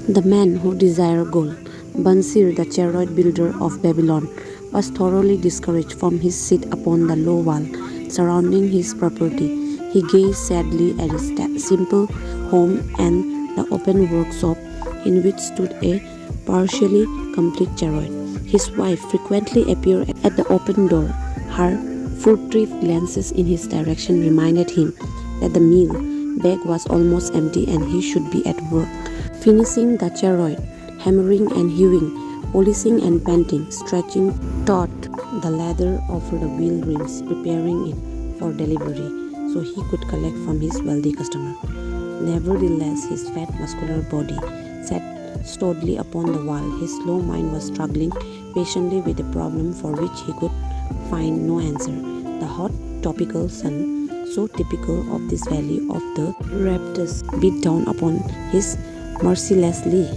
The man who desired gold, Bansir, the chariot builder of Babylon, was thoroughly discouraged from his seat upon the low wall surrounding his property. He gazed sadly at his simple home and the open workshop in which stood a partially complete chariot. His wife frequently appeared at the open door. Her furtive glances in his direction reminded him that the meal bag was almost empty and he should be at work, finishing the chariot, hammering and hewing, polishing and painting, stretching taut the leather over the wheel rims, preparing it for delivery so he could collect from his wealthy customer. Nevertheless, his fat muscular body sat stolidly upon the wall. His slow mind was struggling patiently with a problem for which he could find no answer. The hot tropical sun, so typical of this valley of the Richest, beat down upon his mercilessly.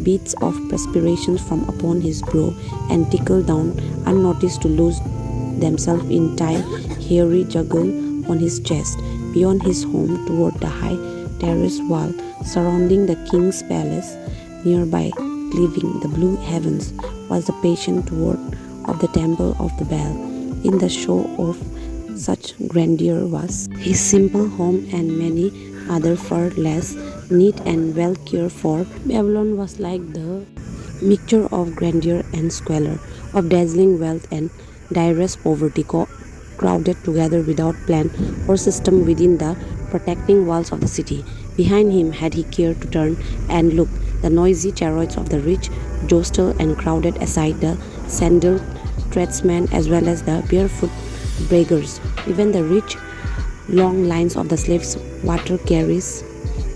Beads of perspiration from upon his brow and trickled down unnoticed to lose themselves in tile hairy juggle on his chest. Beyond his home, toward the high terrace wall surrounding the king's palace, nearby, cleaving the blue heavens, was the patient ward of the temple of the bell. In the show of such grandeur was his simple home and many other far less neat and well cared for. Babylon was like the mixture of grandeur and squalor, of dazzling wealth and direst poverty, crowded together without plan or system within the protecting walls of the city. Behind him, had he cared to turn and look, the noisy chariots of the rich jostled and crowded aside the sandaled tradesmen as well as the barefoot beggars. Even the rich long lines of the slaves water carriers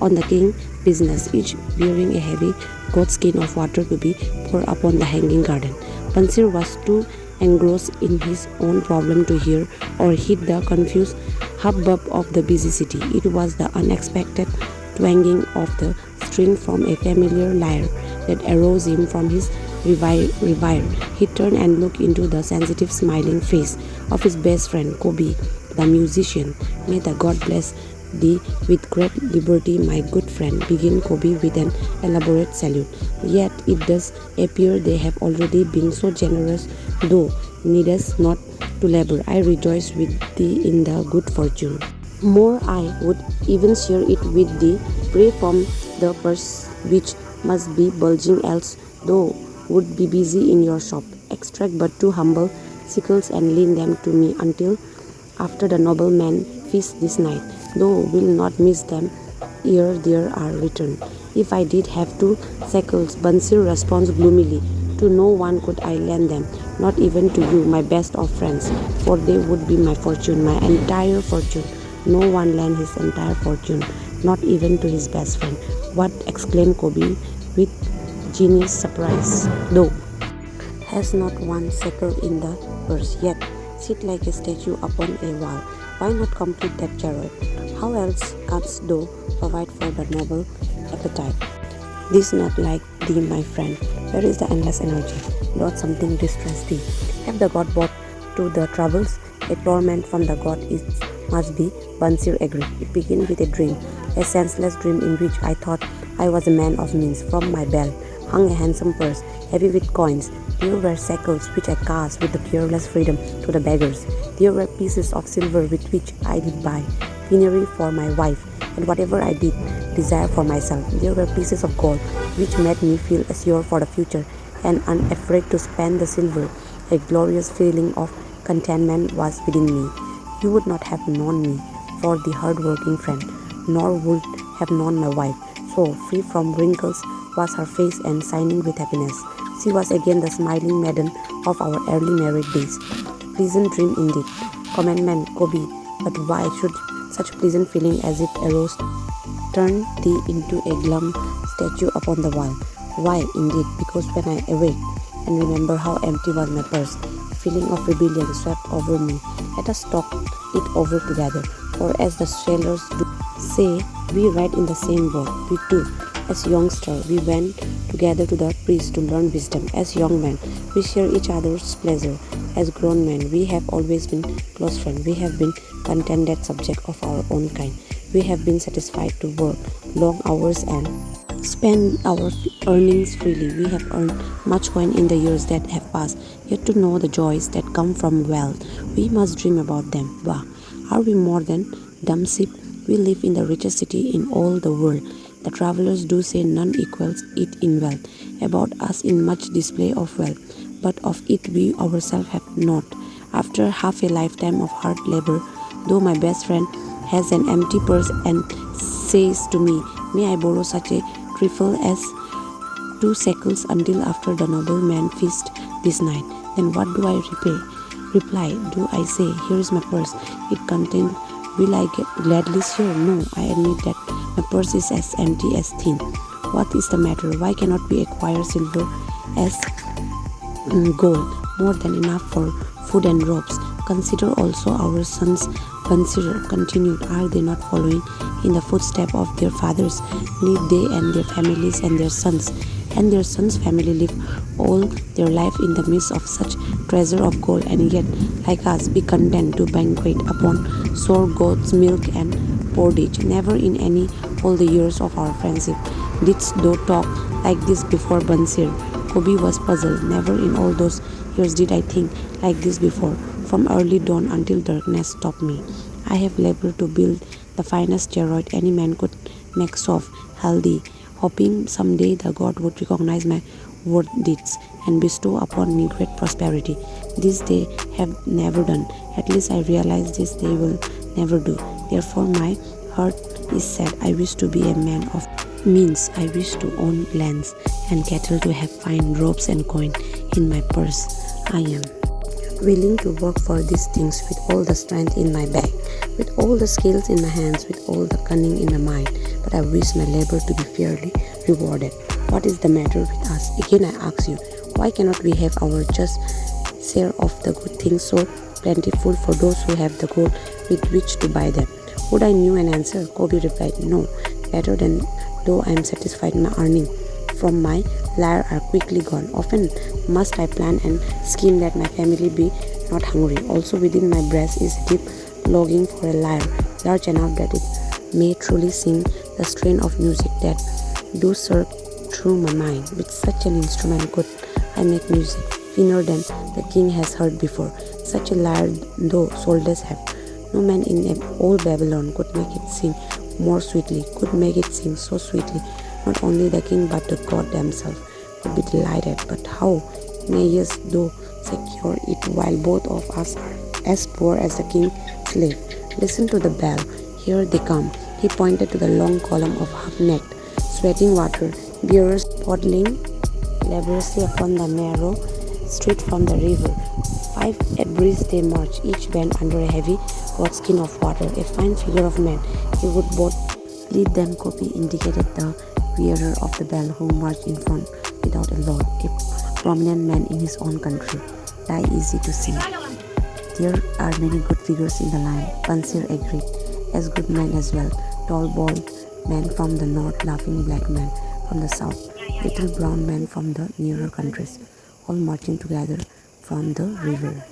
on the king business, each bearing a heavy goatskin of water to be poured upon the hanging garden. Bansir was too engrossed in his own problem to hear or heed the confused hubbub of the busy city. It was the unexpected twanging of the string from a familiar lyre that arose him from his reverie. He turned and looked into the sensitive smiling face of his best friend Kobe, the musician. "May the God bless thee with great liberty, my good friend," began Kobe with an elaborate salute. "Yet it does appear they have already been so generous, though needest not to labor. I rejoice with thee in the good fortune. More, I would even share it with thee. Pray from the purse which must be bulging, else thou would be busy in your shop. Extract but two humble sickles and lend them to me until after the nobleman feast this night. Thou wilt not miss them ere they are returned." "If I did have two sickles," Bansir responds gloomily, "to no one could I lend them, not even to you, my best of friends, for they would be my fortune, my entire fortune." "No one lent his entire fortune, not even to his best friend." "What?" exclaimed Kobe with genuine surprise. "Thou has not one shekel in the purse, yet sit like a statue upon a wall. Why not complete that chariot? How else canst thou provide for the noble appetite? This not like thee, my friend. Where is the endless energy? Doth something distress thee? Have the god brought to the troubles? A torment from the god it must be." Bansir agreed. "It began with a dream, a senseless dream in which I thought I was a man of means. From my belt hung a handsome purse, heavy with coins. There were shekels which I cast with the careless freedom to the beggars. There were pieces of silver with which I did buy finery for my wife, and whatever I did desire for myself. There were pieces of gold which made me feel assured for the future and unafraid to spend the silver. A glorious feeling of contentment was within me. You would not have known me for the hard-working friend, nor would have known my wife. So free from wrinkles was her face and shining with happiness. She was again the smiling maiden of our early married days. Pleasant dream indeed. Commandment, Kobe, but why should such pleasant feeling as it arose turn thee into a glum statue upon the wall? Why, indeed, because when I awake and remember how empty was my purse, a feeling of rebellion swept over me. Let us talk it over together, for as the sailors do say, we ride in the same boat. We too, as youngsters, we went together to the priest to learn wisdom. As young men, we share each other's pleasure. As grown men, we have always been close friends. We have been contented subjects of our own kind. We have been satisfied to work long hours and spend our earnings freely. We have earned much coin in the years that have passed, yet to know the joys that come from wealth. We must dream about them. Bah, are we more than dumb sheep? We live in the richest city in all the world. The travelers do say none equals it in wealth. About us in much display of wealth, but of it we ourselves have not. After half a lifetime of hard labor, though my best friend has an empty purse and says to me, "May I borrow such a trifle as 2 shekels until after the nobleman feast this night?" Then what do I reply? Do I say, "Here is my purse, it contains, will I gladly share?" No, I admit that my purse is as empty as thin. What is the matter? Why cannot we acquire silver as gold, more than enough for food and robes? Consider also our sons. Consider, continued, are they not following in the footsteps of their fathers? Need they and their families and their sons family live all their life in the midst of such treasure of gold, and yet, like us, be content to banquet upon sour goat's milk and porridge? Never in any all the years of our friendship didst thou talk like this before, Bansir. Kobi was puzzled. Never in all those years did I think like this before. From early dawn until darkness stopped me, I have labored to build the finest chariot any man could make soft, healthy, hoping someday the God would recognize my worth deeds and bestow upon me great prosperity. This they have never done. At least I realize this they will never do. Therefore my heart is sad. I wish to be a man of means. I wish to own lands and cattle, to have fine robes and coin in my purse. I am willing to work for these things with all the strength in my back, with all the skills in my hands, with all the cunning in my mind. But I wish my labor to be fairly rewarded. What is the matter with us? Again I ask you, why cannot we have our just share of the good things so plentiful for those who have the gold with which to buy them? Would I knew an answer? Kobi replied, no, better than though I am satisfied my earning from my lyre are quickly gone. Often must I plan and scheme that my family be not hungry. Also within my breast is deep longing for a lyre, large enough that it may truly sing the strain of music that do surge through my mind. With such an instrument could I make music finer than the king has heard before. Such a lyre though soldiers have, no man in all Babylon could make it sing more sweetly, could make it sing so sweetly. Not only the king but the god themselves would be delighted. But how may yes though secure it while both of us are as poor as the king's slave? Listen to the bell. Here they come. He pointed to the long column of half-naked, sweating water bearers paddling laboriously upon the narrow street from the river. 5 abreast they march, each bent under a heavy goatskin of water. A fine figure of man, he would both lead them. Kopi indicated the wearer of the bell who marched in front without a lord, a prominent man in his own country. Lie easy to see. There are many good figures in the line, Pansir agreed. As good men as well. Tall bald men from the north, laughing black men from the south, little brown men from the nearer countries, all marching together from the river.